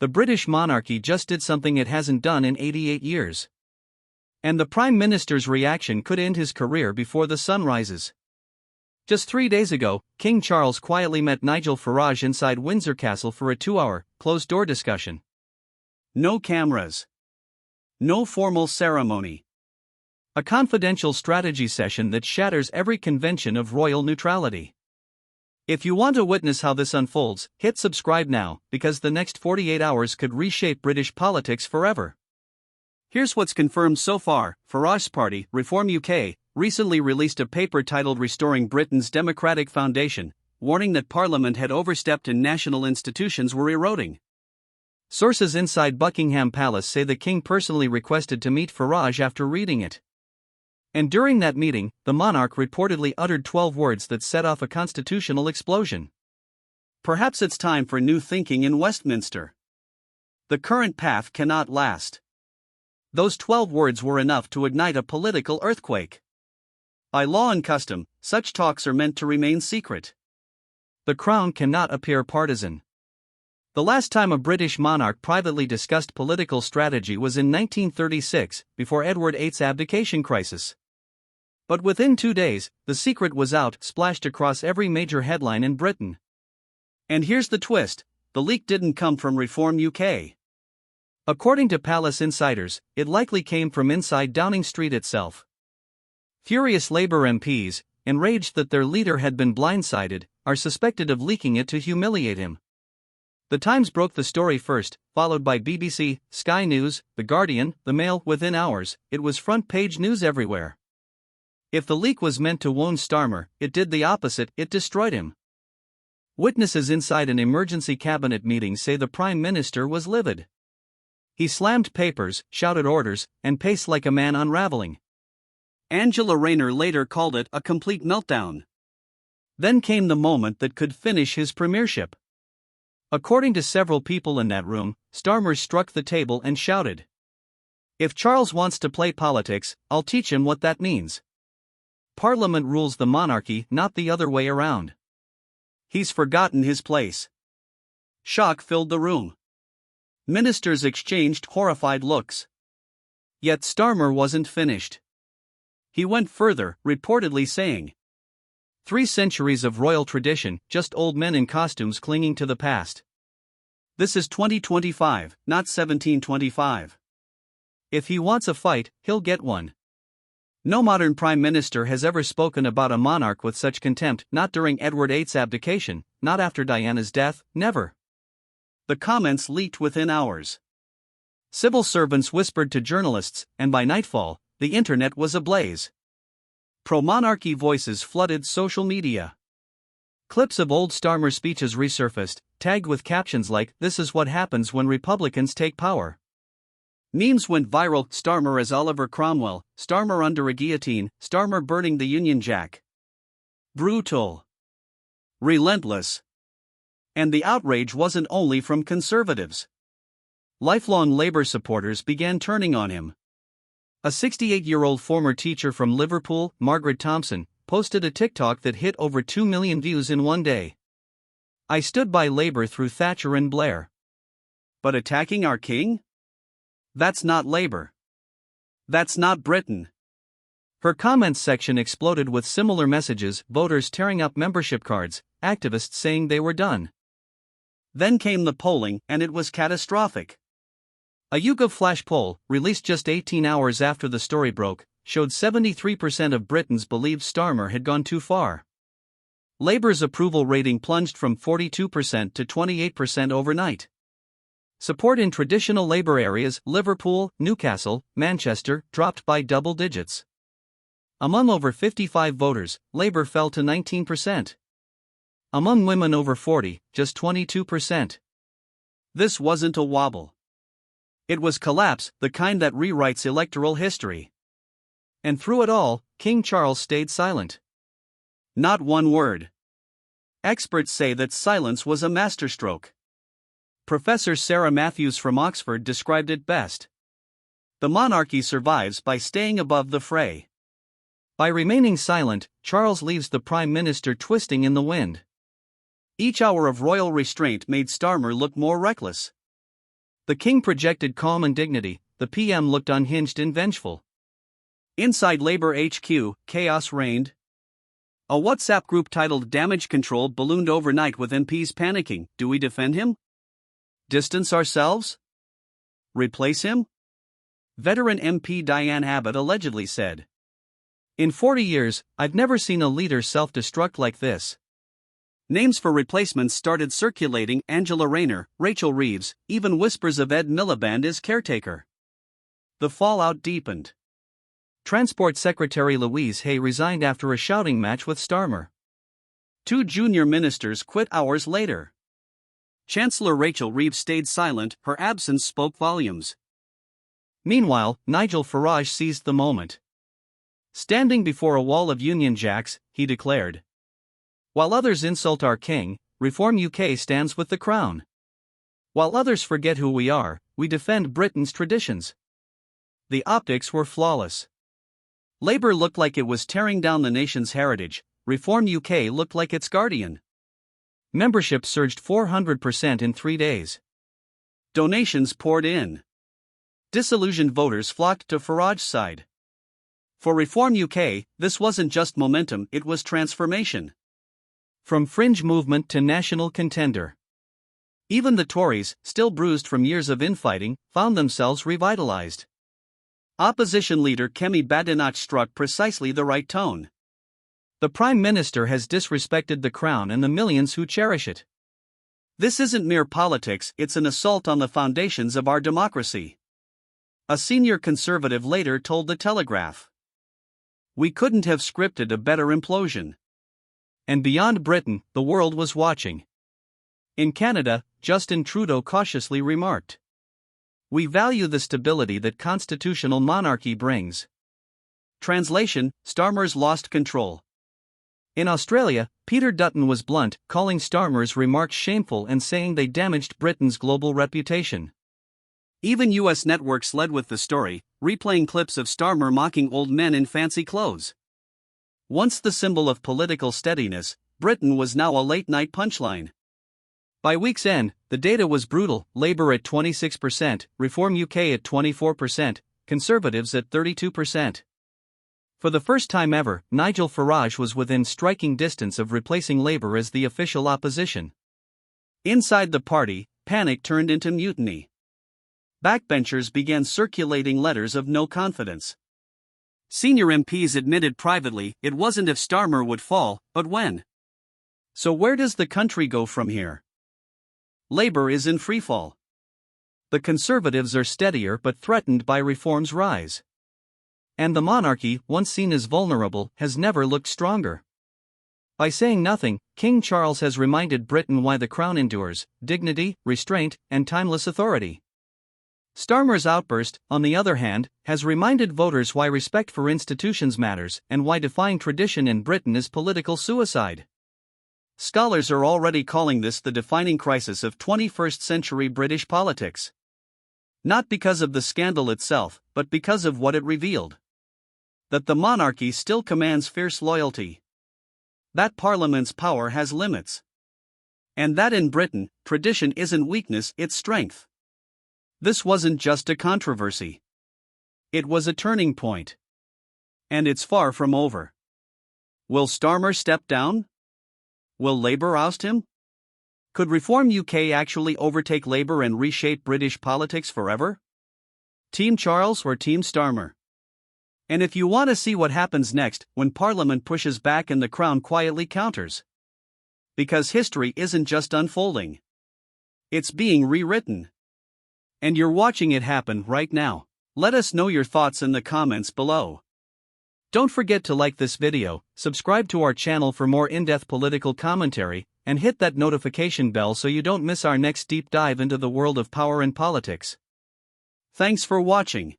The British monarchy just did something it hasn't done in 88 years. And the Prime Minister's reaction could end his career before the sun rises. Just 3 days ago, King Charles quietly met Nigel Farage inside Windsor Castle for a 2-hour, closed-door discussion. No cameras. No formal ceremony. A confidential strategy session that shatters every convention of royal neutrality. If you want to witness how this unfolds, hit subscribe now, because the next 48 hours could reshape British politics forever. Here's what's confirmed so far. Farage's party, Reform UK, recently released a paper titled Restoring Britain's Democratic Foundation, warning that Parliament had overstepped and national institutions were eroding. Sources inside Buckingham Palace say the King personally requested to meet Farage after reading it. And during that meeting, the monarch reportedly uttered 12 words that set off a constitutional explosion. Perhaps it's time for new thinking in Westminster. The current path cannot last. Those 12 words were enough to ignite a political earthquake. By law and custom, such talks are meant to remain secret. The Crown cannot appear partisan. The last time a British monarch privately discussed political strategy was in 1936, before Edward VIII's abdication crisis. But within 2 days, the secret was out, splashed across every major headline in Britain. And here's the twist: the leak didn't come from Reform UK. According to Palace insiders, it likely came from inside Downing Street itself. Furious Labour MPs, enraged that their leader had been blindsided, are suspected of leaking it to humiliate him. The Times broke the story first, followed by BBC, Sky News, The Guardian, The Mail. Within hours, it was front-page news everywhere. If the leak was meant to wound Starmer, it did the opposite, it destroyed him. Witnesses inside an emergency cabinet meeting say the Prime Minister was livid. He slammed papers, shouted orders, and paced like a man unraveling. Angela Rayner later called it a complete meltdown. Then came the moment that could finish his premiership. According to several people in that room, Starmer struck the table and shouted, "If Charles wants to play politics, I'll teach him what that means. Parliament rules the monarchy, not the other way around. He's forgotten his place." Shock filled the room. Ministers exchanged horrified looks. Yet Starmer wasn't finished. He went further, reportedly saying, 3 centuries of royal tradition, just old men in costumes clinging to the past. This is 2025, not 1725. If he wants a fight, he'll get one. No modern prime minister has ever spoken about a monarch with such contempt, not during Edward VIII's abdication, not after Diana's death, never. The comments leaked within hours. Civil servants whispered to journalists, and by nightfall, the internet was ablaze. Pro-monarchy voices flooded social media. Clips of old Starmer speeches resurfaced, tagged with captions like, "This is what happens when Republicans take power." Memes went viral: Starmer as Oliver Cromwell, Starmer under a guillotine, Starmer burning the Union Jack. Brutal. Relentless. And the outrage wasn't only from conservatives. Lifelong Labour supporters began turning on him. A 68-year-old former teacher from Liverpool, Margaret Thompson, posted a TikTok that hit over 2 million views in one day. "I stood by Labour through Thatcher and Blair. But attacking our king? That's not Labour. That's not Britain." Her comments section exploded with similar messages, voters tearing up membership cards, activists saying they were done. Then came the polling, and it was catastrophic. A YouGov flash poll, released just 18 hours after the story broke, showed 73% of Britons believed Starmer had gone too far. Labour's approval rating plunged from 42% to 28% overnight. Support in traditional Labour areas, Liverpool, Newcastle, Manchester, dropped by double digits. Among over 55 voters, Labour fell to 19%. Among women over 40, just 22%. This wasn't a wobble. It was collapse, the kind that rewrites electoral history. And through it all, King Charles stayed silent. Not one word. Experts say that silence was a masterstroke. Professor Sarah Matthews from Oxford described it best. The monarchy survives by staying above the fray. By remaining silent, Charles leaves the Prime Minister twisting in the wind. Each hour of royal restraint made Starmer look more reckless. The king projected calm and dignity, the PM looked unhinged and vengeful. Inside Labour HQ, chaos reigned. A WhatsApp group titled Damage Control ballooned overnight with MPs panicking. Do we defend him? Distance ourselves? Replace him? Veteran MP Diane Abbott allegedly said. In 40 years, I've never seen a leader self-destruct like this. Names for replacements started circulating: Angela Rayner, Rachel Reeves, even whispers of Ed Miliband as caretaker. The fallout deepened. Transport Secretary Louise Hay resigned after a shouting match with Starmer. 2 junior ministers quit hours later. Chancellor Rachel Reeves stayed silent, her absence spoke volumes. Meanwhile, Nigel Farage seized the moment. Standing before a wall of Union Jacks, he declared, "While others insult our king, Reform UK stands with the crown. While others forget who we are, we defend Britain's traditions." The optics were flawless. Labour looked like it was tearing down the nation's heritage, Reform UK looked like its guardian. Membership surged 400% in 3 days. Donations poured in. Disillusioned voters flocked to Farage's side. For Reform UK, this wasn't just momentum, it was transformation. From fringe movement to national contender. Even the Tories, still bruised from years of infighting, found themselves revitalized. Opposition leader Kemi Badenoch struck precisely the right tone. The Prime Minister has disrespected the crown and the millions who cherish it. This isn't mere politics, it's an assault on the foundations of our democracy. A senior Conservative later told The Telegraph. We couldn't have scripted a better implosion. And beyond Britain, the world was watching. In Canada, Justin Trudeau cautiously remarked, "We value the stability that constitutional monarchy brings." Translation: Starmer's lost control. In Australia, Peter Dutton was blunt, calling Starmer's remarks shameful and saying they damaged Britain's global reputation. Even US networks led with the story, replaying clips of Starmer mocking old men in fancy clothes. Once the symbol of political steadiness, Britain was now a late-night punchline. By week's end, the data was brutal: Labour at 26%, Reform UK at 24%, Conservatives at 32%. For the first time ever, Nigel Farage was within striking distance of replacing Labour as the official opposition. Inside the party, panic turned into mutiny. Backbenchers began circulating letters of no confidence. Senior MPs admitted privately it wasn't if Starmer would fall, but when. So where does the country go from here? Labour is in freefall. The Conservatives are steadier but threatened by Reform's rise. And the monarchy, once seen as vulnerable, has never looked stronger. By saying nothing, King Charles has reminded Britain why the crown endures: dignity, restraint, and timeless authority. Starmer's outburst, on the other hand, has reminded voters why respect for institutions matters and why defying tradition in Britain is political suicide. Scholars are already calling this the defining crisis of 21st century British politics. Not because of the scandal itself, but because of what it revealed. That the monarchy still commands fierce loyalty. That Parliament's power has limits. And that in Britain, tradition isn't weakness, it's strength. This wasn't just a controversy. It was a turning point. And it's far from over. Will Starmer step down? Will Labour oust him? Could Reform UK actually overtake Labour and reshape British politics forever? Team Charles or Team Starmer? And if you want to see what happens next, when Parliament pushes back and the Crown quietly counters. Because history isn't just unfolding. It's being rewritten. And you're watching it happen right now. Let us know your thoughts in the comments below. Don't forget to like this video, subscribe to our channel for more in-depth political commentary, and hit that notification bell so you don't miss our next deep dive into the world of power and politics. Thanks for watching.